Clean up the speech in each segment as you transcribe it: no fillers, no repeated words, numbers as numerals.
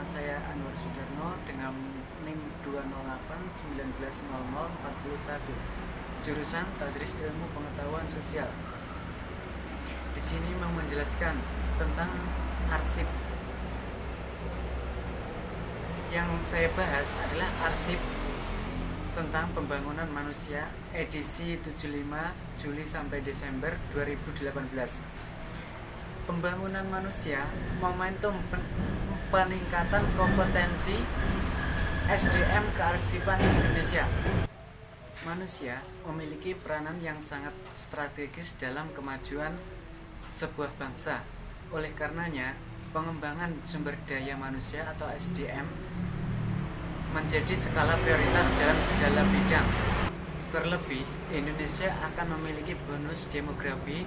saya Anwar Sudarno dengan NIM 208190041, jurusan Tadris Ilmu Pengetahuan Sosial. Di sini mau menjelaskan tentang arsip. Yang saya bahas adalah arsip tentang pembangunan manusia edisi 75 Juli sampai Desember 2018. Pembangunan manusia, momentum peningkatan kompetensi SDM kearsipan Indonesia. Manusia memiliki peranan yang sangat strategis dalam kemajuan sebuah bangsa. Oleh karenanya, pengembangan sumber daya manusia atau SDM menjadi skala prioritas dalam segala bidang. Terlebih, Indonesia akan memiliki bonus demografi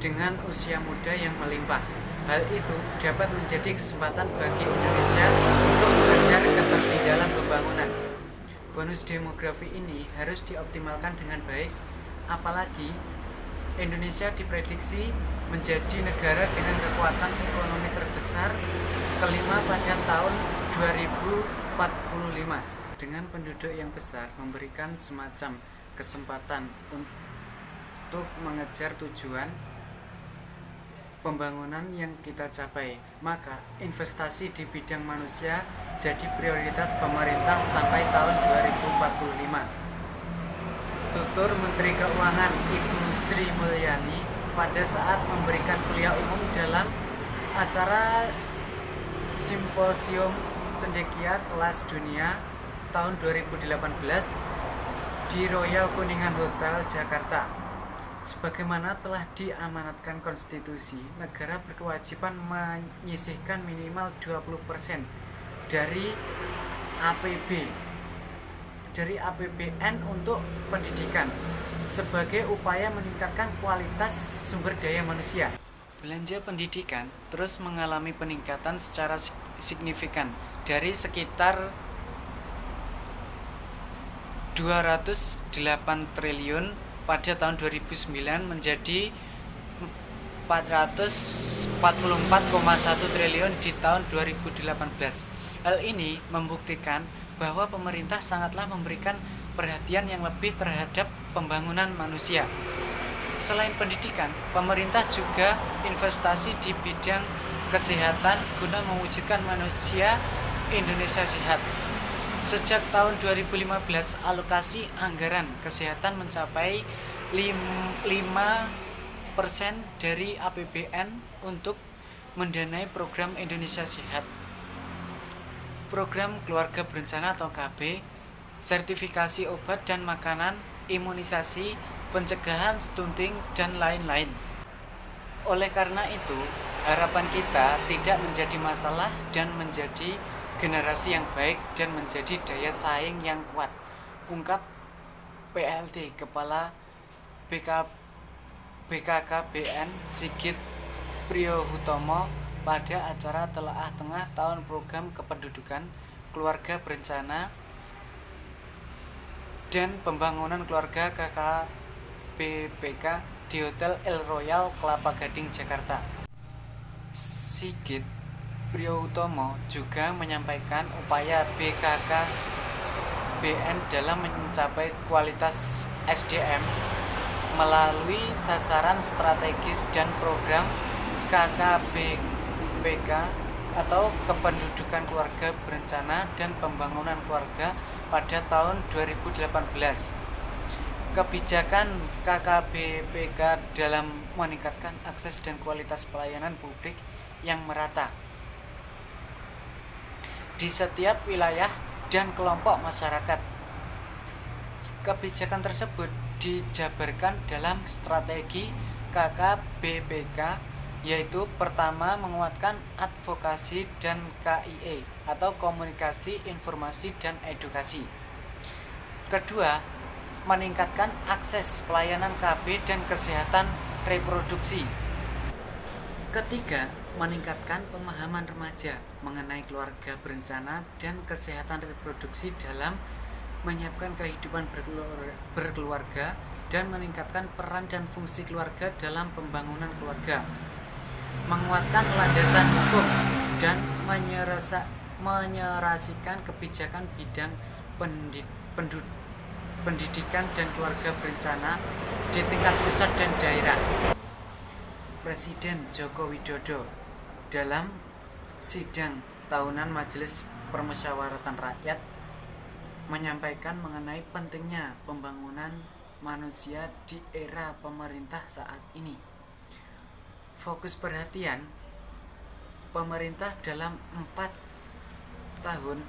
dengan usia muda yang melimpah. Hal itu dapat menjadi kesempatan bagi Indonesia untuk mengejar ketertinggalan pembangunan. Bonus demografi ini harus dioptimalkan dengan baik, apalagi Indonesia diprediksi menjadi negara dengan kekuatan ekonomi terbesar kelima pada tahun 2045. Dengan penduduk yang besar memberikan semacam kesempatan untuk mengejar tujuan pembangunan yang kita capai, maka investasi di bidang manusia jadi prioritas pemerintah sampai tahun 2045. Tutur Menteri Keuangan Ibu Sri Mulyani pada saat memberikan kuliah umum dalam acara Simposium Cendekia Kelas Dunia tahun 2018 di Royal Kuningan Hotel, Jakarta. Sebagaimana telah diamanatkan konstitusi, negara berkewajiban menyisihkan minimal 20% dari APBN untuk pendidikan sebagai upaya meningkatkan kualitas sumber daya manusia. Belanja pendidikan terus mengalami peningkatan secara signifikan dari sekitar 208 triliun pada tahun 2009 menjadi 444,1 triliun di tahun 2018. Hal ini membuktikan bahwa pemerintah sangatlah memberikan perhatian yang lebih terhadap pembangunan manusia. Selain pendidikan, pemerintah juga investasi di bidang kesehatan guna mewujudkan manusia Indonesia sehat. Sejak tahun 2015, alokasi anggaran kesehatan mencapai 5% dari APBN untuk mendanai program Indonesia Sehat, program keluarga berencana atau KB, sertifikasi obat dan makanan, imunisasi, pencegahan stunting, dan lain-lain. Oleh karena itu, harapan kita tidak menjadi masalah dan menjadi generasi yang baik dan menjadi daya saing yang kuat, ungkap PLT Kepala BKKBN Sigit Priyohutomo pada acara telaah tengah tahun program kependudukan, keluarga berencana, dan pembangunan keluarga KKBPK di Hotel El Royal Kelapa Gading, Jakarta. Sigit Priyohutomo juga menyampaikan upaya BKKBN dalam mencapai kualitas SDM melalui sasaran strategis dan program KKBPK atau Kependudukan Keluarga Berencana dan Pembangunan Keluarga pada tahun 2018. Kebijakan KKBPK dalam meningkatkan akses dan kualitas pelayanan publik yang merata di setiap wilayah dan kelompok masyarakat. Kebijakan tersebut dijabarkan dalam strategi KKBPK, yaitu pertama, menguatkan advokasi dan KIE atau komunikasi, informasi, dan edukasi. Kedua, meningkatkan akses pelayanan KB dan kesehatan reproduksi. Ketiga, meningkatkan pemahaman remaja mengenai keluarga berencana dan kesehatan reproduksi dalam menyiapkan kehidupan berkeluarga dan meningkatkan peran dan fungsi keluarga dalam pembangunan keluarga. Menguatkan landasan hukum dan menyerasikan kebijakan bidang pendidikan dan keluarga berencana di tingkat pusat dan daerah. Presiden Joko Widodo dalam sidang tahunan Majelis Permusyawaratan Rakyat menyampaikan mengenai pentingnya pembangunan manusia di era pemerintah saat ini. Fokus perhatian pemerintah dalam 4 tahun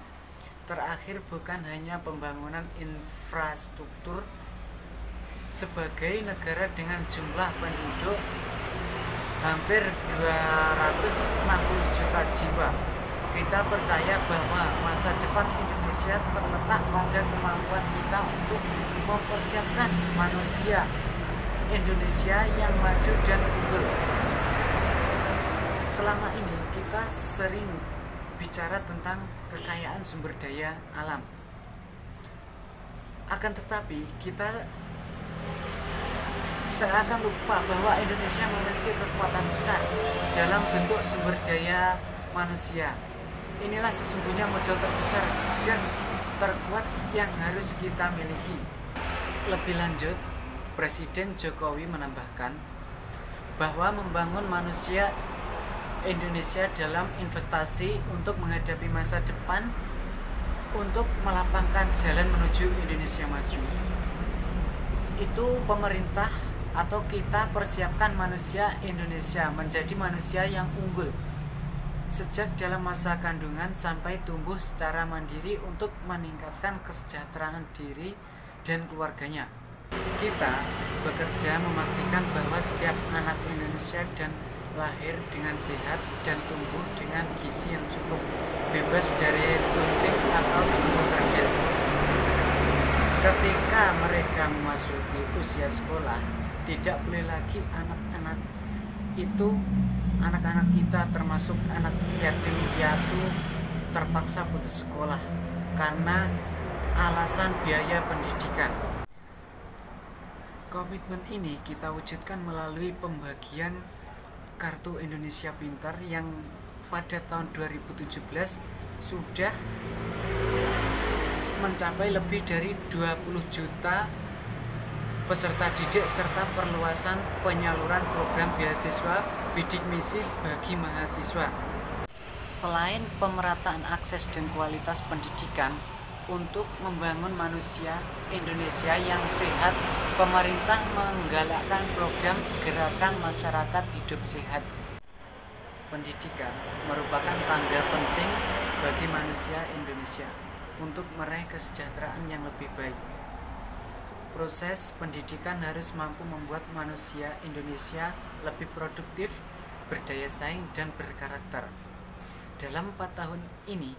terakhir bukan hanya pembangunan infrastruktur. Sebagai negara dengan jumlah penduduk hampir 260 juta jiwa, kita percaya bahwa masa depan Indonesia terletak pada kemampuan kita untuk mempersiapkan manusia Indonesia yang maju dan unggul. Selama ini kita sering bicara tentang kekayaan sumber daya alam. Akan tetapi kita seakan lupa bahwa Indonesia memiliki kekuatan besar dalam bentuk sumber daya manusia. Inilah sesungguhnya modal terbesar dan terkuat yang harus kita miliki. Lebih lanjut, Presiden Jokowi menambahkan bahwa membangun manusia Indonesia dalam investasi untuk menghadapi masa depan, untuk melapangkan jalan menuju Indonesia maju. Itu pemerintah atau kita persiapkan manusia Indonesia menjadi manusia yang unggul sejak dalam masa kandungan sampai tumbuh secara mandiri untuk meningkatkan kesejahteraan diri dan keluarganya. Kita bekerja memastikan bahwa setiap anak Indonesia dan lahir dengan sehat dan tumbuh dengan gizi yang cukup, bebas dari stunting atau tumbuh kerdil. Ketika mereka memasuki usia sekolah, tidak boleh lagi anak-anak kita termasuk anak yatim piatu terpaksa putus sekolah karena alasan biaya pendidikan. Komitmen ini kita wujudkan melalui pembagian Kartu Indonesia Pintar yang pada tahun 2017 sudah mencapai lebih dari 20 juta peserta didik serta perluasan penyaluran program beasiswa bidik misi bagi mahasiswa. Selain pemerataan akses dan kualitas pendidikan untuk membangun manusia Indonesia yang sehat, pemerintah menggalakkan program gerakan masyarakat hidup sehat. Pendidikan merupakan tangga penting bagi manusia Indonesia untuk meraih kesejahteraan yang lebih baik. Proses pendidikan harus mampu membuat manusia Indonesia lebih produktif, berdaya saing, dan berkarakter. Dalam 4 tahun ini,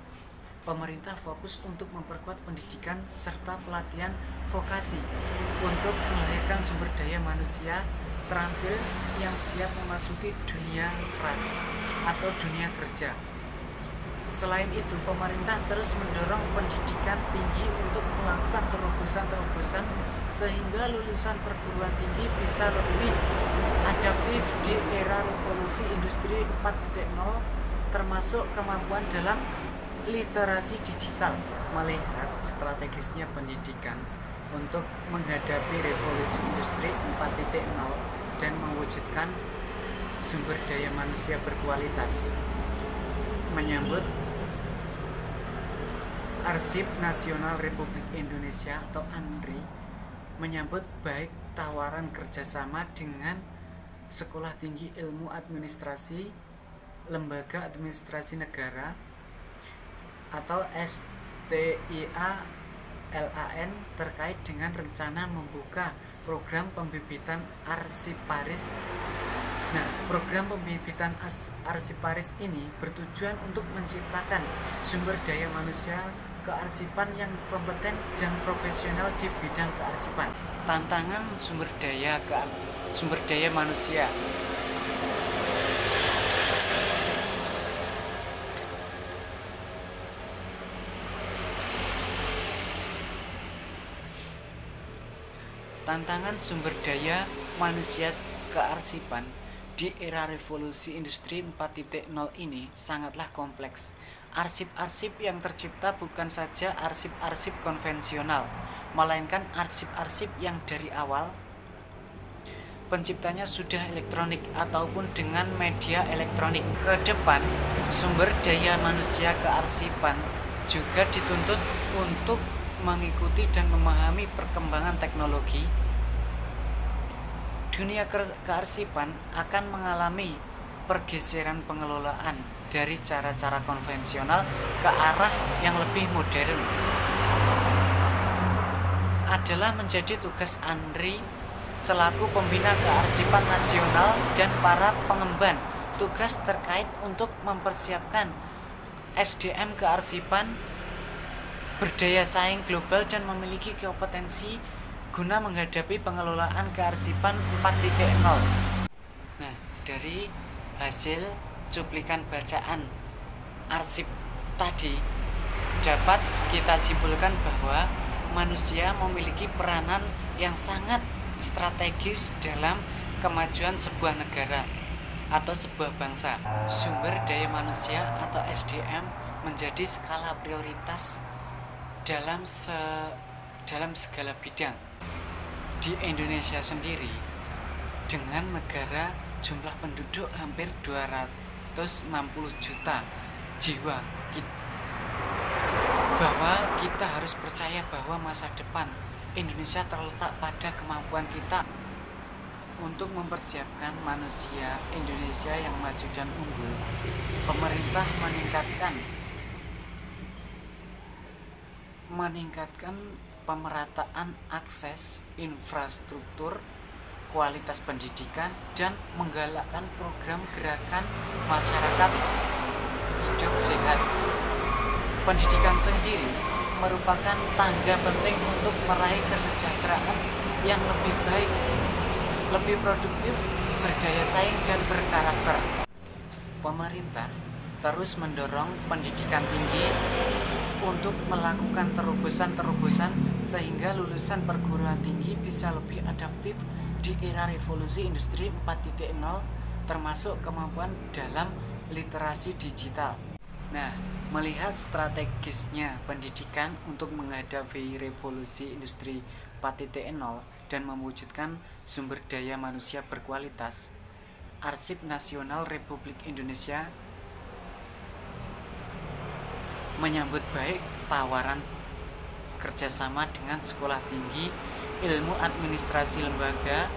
pemerintah fokus untuk memperkuat pendidikan serta pelatihan vokasi untuk melahirkan sumber daya manusia terampil yang siap memasuki dunia keras atau dunia kerja. Selain itu, pemerintah terus mendorong pendidikan tinggi untuk melakukan terobosan-terobosan sehingga lulusan perguruan tinggi bisa lebih adaptif di era revolusi industri 4.0, termasuk kemampuan dalam literasi digital. Melihat strategisnya pendidikan untuk menghadapi revolusi industri 4.0 dan mewujudkan sumber daya manusia berkualitas. Menyambut Arsip Nasional Republik Indonesia atau ANRI menyambut baik tawaran kerjasama dengan Sekolah Tinggi Ilmu Administrasi, Lembaga Administrasi Negara atau STIA LAN terkait dengan rencana membuka program pembibitan arsiparis. Nah, program pembibitan arsiparis ini bertujuan untuk menciptakan sumber daya manusia kearsipan yang kompeten dan profesional di bidang kearsipan. Tantangan sumber daya manusia. Tantangan sumber daya manusia kearsipan di era revolusi industri 4.0 ini sangatlah kompleks. Arsip-arsip yang tercipta bukan saja arsip-arsip konvensional, melainkan arsip-arsip yang dari awal penciptanya sudah elektronik ataupun dengan media elektronik. Ke depan, sumber daya manusia kearsipan juga dituntut untuk mengikuti dan memahami perkembangan teknologi. Dunia kearsipan akan mengalami pergeseran pengelolaan dari cara-cara konvensional ke arah yang lebih modern. Adalah menjadi tugas Andri selaku pembina kearsipan nasional dan para pengemban tugas terkait untuk mempersiapkan SDM kearsipan berdaya saing global dan memiliki kompetensi guna menghadapi pengelolaan kearsipan 4.0. Nah, dari hasil cuplikan bacaan arsip tadi dapat kita simpulkan bahwa manusia memiliki peranan yang sangat strategis dalam kemajuan sebuah negara atau sebuah bangsa. Sumber daya manusia atau SDM menjadi skala prioritas dalam segala bidang. Di Indonesia sendiri, dengan negara jumlah penduduk hampir 260 juta jiwa, bahwa kita harus percaya bahwa masa depan Indonesia terletak pada kemampuan kita untuk mempersiapkan manusia Indonesia yang maju dan unggul. Pemerintah meningkatkan pemerataan akses infrastruktur, kualitas pendidikan, dan menggalakkan program gerakan masyarakat hidup sehat. Pendidikan sendiri merupakan tangga penting untuk meraih kesejahteraan yang lebih baik, lebih produktif, berdaya saing, dan berkarakter. Pemerintah terus mendorong pendidikan tinggi untuk melakukan terobosan-terobosan sehingga lulusan perguruan tinggi bisa lebih adaptif di era revolusi industri 4.0, termasuk kemampuan dalam literasi digital. Nah, melihat strategisnya pendidikan untuk menghadapi revolusi industri 4.0 dan mewujudkan sumber daya manusia berkualitas, Arsip Nasional Republik Indonesia menyambut baik tawaran kerjasama dengan Sekolah Tinggi Ilmu Administrasi Lembaga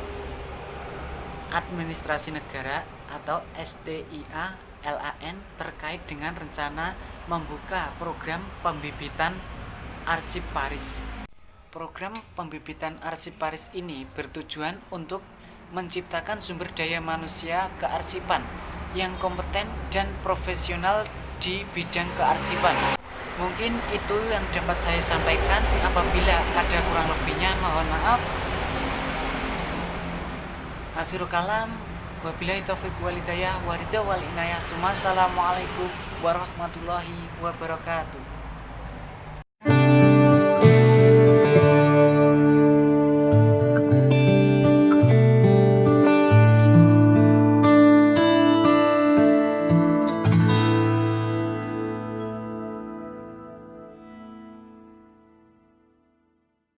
Administrasi Negara atau STIA LAN terkait dengan rencana membuka program pembibitan arsip Paris. Program pembibitan arsip Paris ini bertujuan untuk menciptakan sumber daya manusia kearsipan yang kompeten dan profesional di bidang kearsipan. Mungkin itu yang dapat saya sampaikan. Apabila ada kurang lebihnya, mohon maaf. Akhirul kalam, wabillahi taufiq wal hidayah, waridha wal inayah. Assalamualaikum warahmatullahi wabarakatuh.